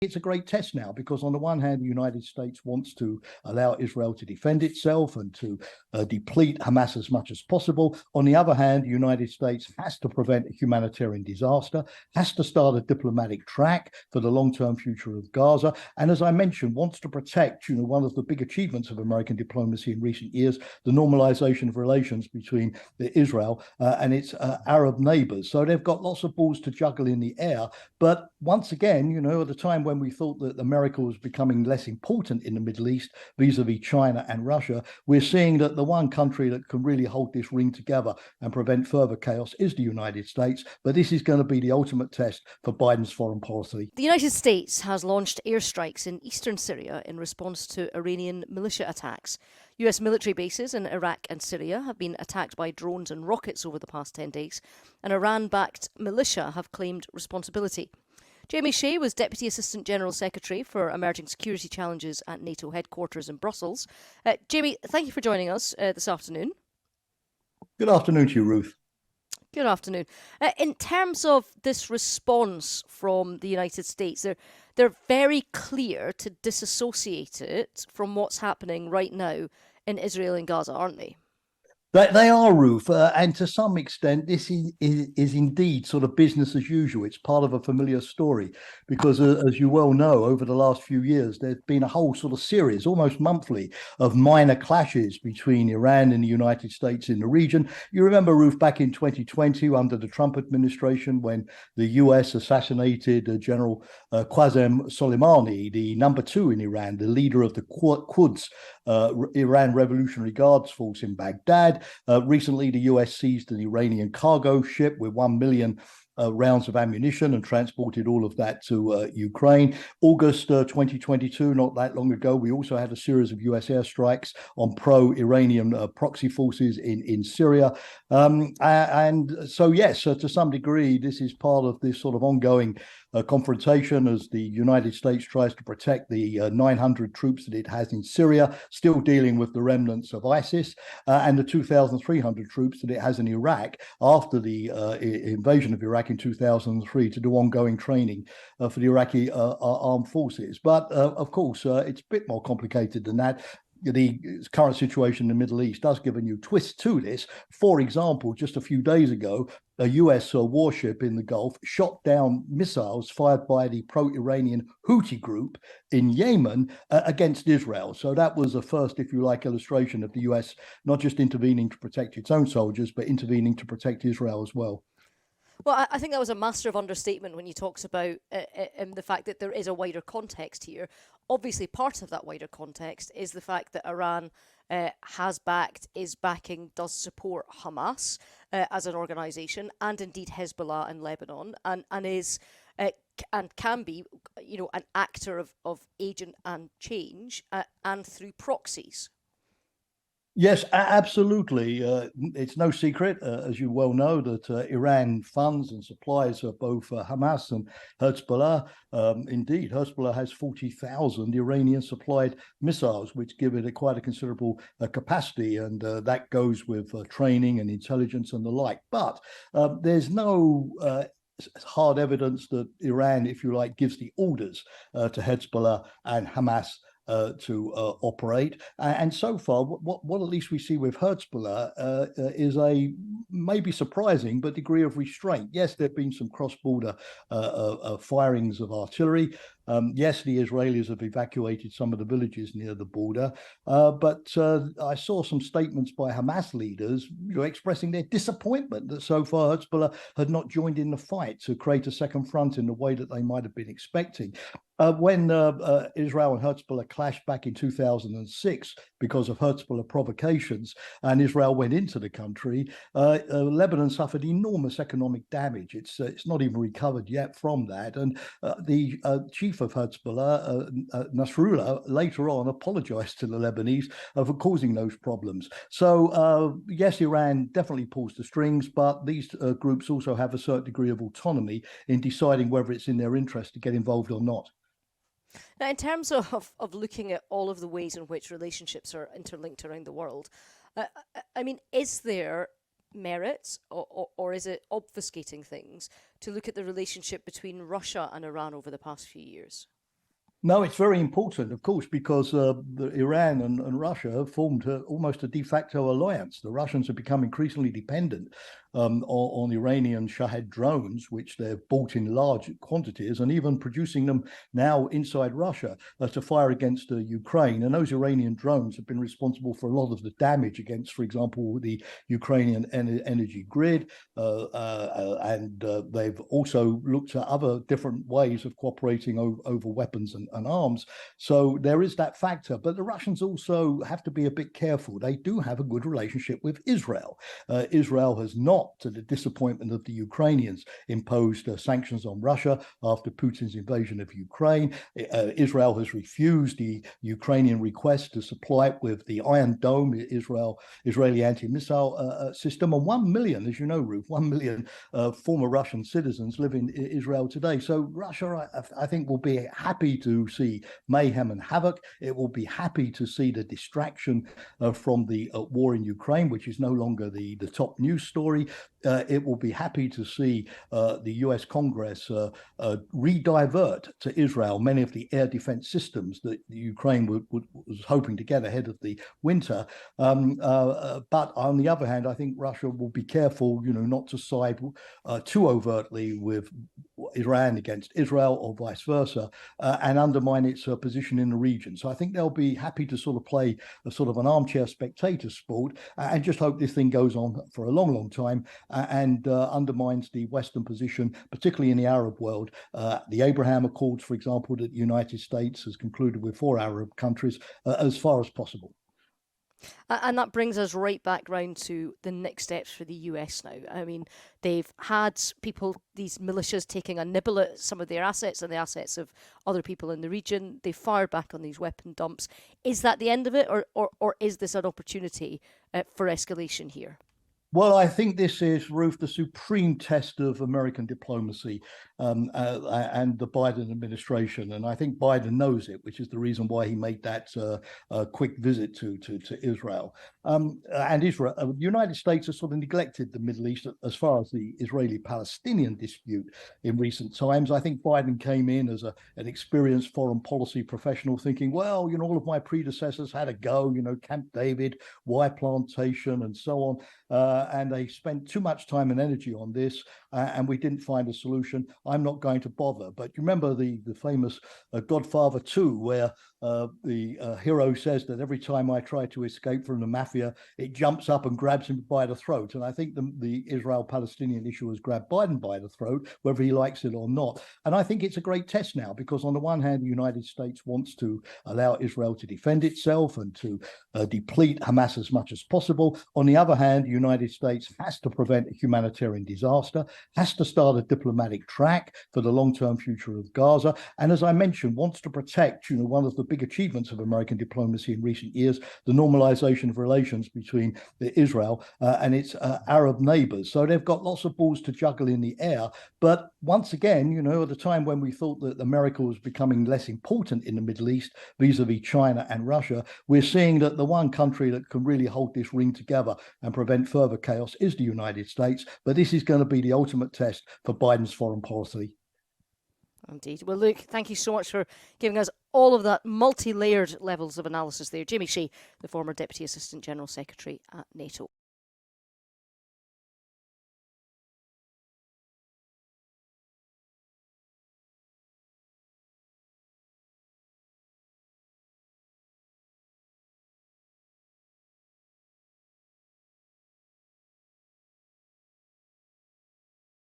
it's a great test now because on the one hand, the United States wants to allow Israel to defend itself and to deplete Hamas as much as possible. On the other hand, the United States has to prevent a humanitarian disaster, has to start a diplomatic track for the long-term future of Gaza. And as I mentioned, wants to protect, one of the big achievements of American diplomacy in recent years, the normalization of relations between Israel and its Arab neighbors. So they've got lots of balls to juggle in the air. But once again, at the time when we thought that America was becoming less important in the Middle East vis-a-vis China and Russia, we're seeing that the one country that can really hold this ring together and prevent further chaos is the United States. But this is going to be the ultimate test for Biden's foreign policy. The United States has launched airstrikes in eastern Syria in response to Iranian militia attacks. US military bases in Iraq and Syria have been attacked by drones and rockets over the past 10 days, and Iran-backed militia have claimed responsibility. Jamie Shea was Deputy Assistant General Secretary for Emerging Security Challenges at NATO headquarters in Brussels. Jamie, thank you for joining us this afternoon. Good afternoon to you, Ruth. Good afternoon. In terms of this response from the United States, they're very clear to disassociate it from what's happening right now in Israel and Gaza, aren't they? They are, Ruth, and to some extent, this is indeed sort of business as usual. It's part of a familiar story because, as you well know, over the last few years, there's been a whole sort of series, almost monthly, of minor clashes between Iran and the United States in the region. You remember, Ruth, back in 2020, under the Trump administration, when the US assassinated General Qasem Soleimani, the number 2 in Iran, the leader of the Quds, Iran Revolutionary Guards Force in Baghdad. Recently, the US seized an Iranian cargo ship with 1 million rounds of ammunition and transported all of that to Ukraine. August 2022, not that long ago, we also had a series of US airstrikes on pro-Iranian proxy forces in Syria. And so, yes, to some degree, this is part of this sort of ongoing confrontation as the United States tries to protect the 900 troops that it has in Syria, still dealing with the remnants of ISIS, and the 2,300 troops that it has in Iraq after the invasion of Iraq in 2003 to do ongoing training for the Iraqi armed forces. But of course, it's a bit more complicated than that. The current situation in the Middle East does give a new twist to this. For example, just a few days ago, a US warship in the Gulf shot down missiles fired by the pro-Iranian Houthi group in Yemen against Israel. So that was a first, if you like, illustration of the US not just intervening to protect its own soldiers, but intervening to protect Israel as well. Well, I think that was a master of understatement when he talks about the fact that there is a wider context here. Obviously, part of that wider context is the fact that Iran has backed, is backing, does support Hamas as an organisation, and indeed Hezbollah in Lebanon, and is and can be, an actor of agent and change, and through proxies. Yes, absolutely. It's no secret, as you well know, that Iran funds and supplies both Hamas and Hezbollah. Indeed, Hezbollah has 40,000 Iranian-supplied missiles, which give it quite a considerable capacity, and that goes with training and intelligence and the like. But there's no hard evidence that Iran, if you like, gives the orders to Hezbollah and Hamas to operate. And so far, what at least we see with Hezbollah is a maybe surprising but degree of restraint. Yes, there have been some cross-border firings of artillery. Yes, the Israelis have evacuated some of the villages near the border, but I saw some statements by Hamas leaders expressing their disappointment that so far Hezbollah had not joined in the fight to create a second front in the way that they might have been expecting. When Israel and Hezbollah clashed back in 2006 because of Hezbollah provocations and Israel went into the country, Lebanon suffered enormous economic damage. It's not even recovered yet from that. And the chief of Hezbollah, Nasrallah, later on apologized to the Lebanese for causing those problems. So yes, Iran definitely pulls the strings, but these groups also have a certain degree of autonomy in deciding whether it's in their interest to get involved or not. Now, in terms of looking at all of the ways in which relationships are interlinked around the world, is there merit or is it obfuscating things to look at the relationship between Russia and Iran over the past few years? No, it's very important, of course, because Iran and Russia have formed almost a de facto alliance. The Russians have become increasingly dependent on Iranian Shahed drones, which they've bought in large quantities, and even producing them now inside Russia to fire against Ukraine. And those Iranian drones have been responsible for a lot of the damage against, for example, the Ukrainian energy grid. And they've also looked at other different ways of cooperating over weapons and arms. So there is that factor. But the Russians also have to be a bit careful. They do have a good relationship with Israel. Israel has not, to the disappointment of the Ukrainians, imposed sanctions on Russia after Putin's invasion of Ukraine. Israel has refused the Ukrainian request to supply it with the Iron Dome, Israeli anti-missile system. And 1 million, as you know, Ruth, 1 million former Russian citizens live in Israel today. So Russia, I think, will be happy to see mayhem and havoc. It will be happy to see the distraction from the war in Ukraine, which is no longer the top news story. It will be happy to see the US Congress re-divert to Israel many of the air defense systems that Ukraine was hoping to get ahead of the winter. But on the other hand, I think Russia will be careful, not to side too overtly with Iran against Israel or vice versa, and undermine its position in the region. So I think they'll be happy to sort of play a sort of an armchair spectator sport and just hope this thing goes on for a long, long time and undermines the Western position, particularly in the Arab world. The Abraham Accords, for example, that the United States has concluded with 4 Arab countries as far as possible. And that brings us right back round to the next steps for the US now. I mean, they've had people, these militias, taking a nibble at some of their assets and the assets of other people in the region. They fired back on these weapon dumps. Is that the end of it, or is this an opportunity for escalation here? Well, I think this is, Ruth, the supreme test of American diplomacy and the Biden administration. And I think Biden knows it, which is the reason why he made that quick visit to Israel. And Israel, the United States has sort of neglected the Middle East as far as the Israeli-Palestinian dispute in recent times. I think Biden came in as an experienced foreign policy professional thinking, well, all of my predecessors had a go, Camp David, Y Plantation, and so on. And they spent too much time and energy on this, and we didn't find a solution. I'm not going to bother. But you remember the famous Godfather 2, where the hero says that every time I try to escape from the mafia, it jumps up and grabs him by the throat. And I think the Israel-Palestinian issue has grabbed Biden by the throat, whether he likes it or not. And I think it's a great test now, because on the one hand, the United States wants to allow Israel to defend itself and to deplete Hamas as much as possible. On the other hand, the United States has to prevent a humanitarian disaster, has to start a diplomatic track for the long-term future of Gaza, and as I mentioned, wants to protect, one of the big achievements of American diplomacy in recent years, the normalization of relations between Israel and its Arab neighbors. So they've got lots of balls to juggle in the air. But once again, at the time when we thought that America was becoming less important in the Middle East vis-a-vis China and Russia, we're seeing that the one country that can really hold this ring together and prevent further chaos is the United States. But this is going to be the ultimate test for Biden's foreign policy. Indeed. Well, Luke, thank you so much for giving us all of that multi-layered levels of analysis there. Jamie Shea, the former Deputy Assistant General Secretary at NATO.